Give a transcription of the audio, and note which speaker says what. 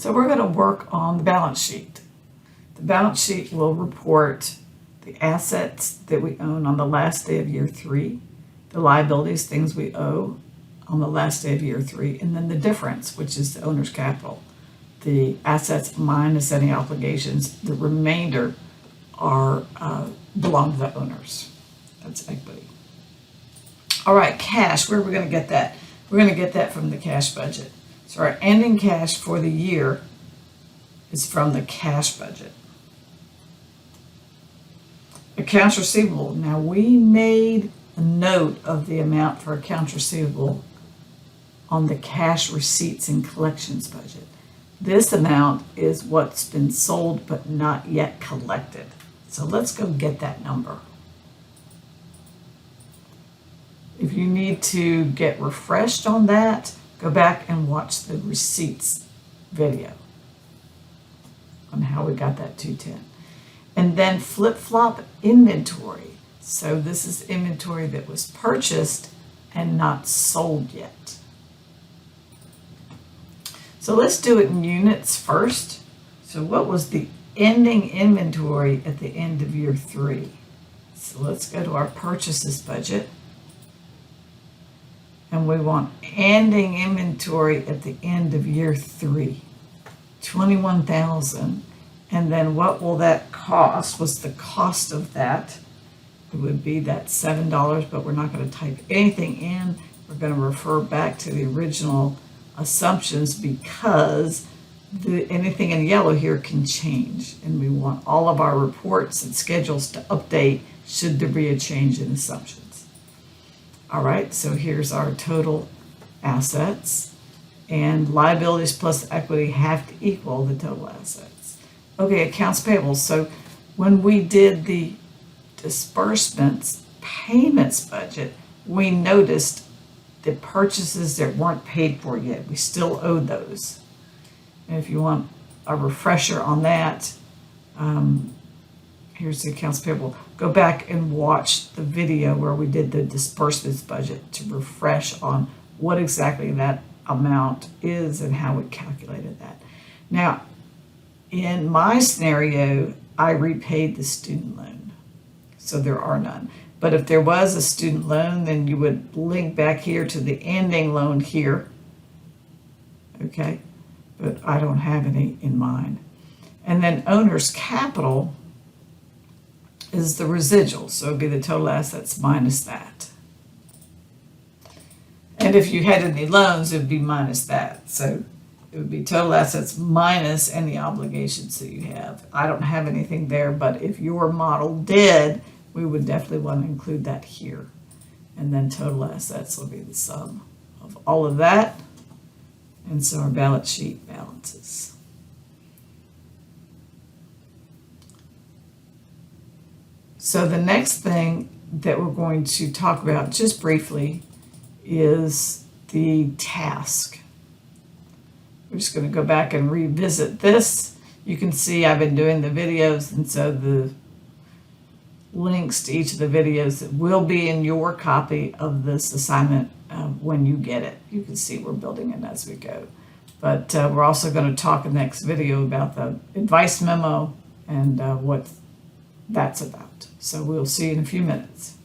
Speaker 1: So we're going to work on the balance sheet. The balance sheet will report the assets that we own on the last day of year 3, the liabilities, things we owe on the last day of year 3, and then the difference, which is the owner's capital. The assets minus any obligations, the remainder are belong to the owners. That's equity. All right, cash, where are we going to get that? We're going to get that from the cash budget. So our ending cash for the year is from the cash budget. Accounts receivable. Now we made a note of the amount for accounts receivable on the cash receipts and collections budget. This amount is what's been sold but not yet collected. So let's go get that number. If you need to get refreshed on that, go back and watch the receipts video on how we got that 210. And then flip-flop inventory. So this is inventory that was purchased and not sold yet. So let's do it in units first. So what was the ending inventory at the end of year 3? So let's go to our purchases budget. And we want ending inventory at the end of year 3, 21,000. And then what will that cost? What's the cost of that? It would be that $7, but we're not going to type anything in. We're going to refer back to the original assumptions because anything in yellow here can change. And we want all of our reports and schedules to update should there be a change in assumptions. All right, so here's our total assets, and liabilities plus equity have to equal the total assets. Okay, accounts payable. So when we did the disbursements payments budget, we noticed the purchases that weren't paid for yet. We still owe those. And if you want a refresher on that, here's the accounts payable. Go back and watch the video where we did the disbursements budget to refresh on what exactly that amount is and how we calculated that. Now, in my scenario, I repaid the student loan, so there are none. But if there was a student loan, then you would link back here to the ending loan here. Okay, but I don't have any in mind. And then owner's capital is the residual, so it would be the total assets minus that. And if you had any loans, it would be minus that. So it would be total assets minus any obligations that you have. I don't have anything there, but if your model did, we would definitely want to include that here. And then total assets will be the sum of all of that. And so our balance sheet balances. So the next thing that we're going to talk about just briefly is the task. We're just going to go back and revisit this. You can see I've been doing the videos, and so the links to each of the videos will be in your copy of this assignment when you get it. You can see we're building it as we go. But we're also going to talk in the next video about the advice memo and what that's about. So we'll see you in a few minutes.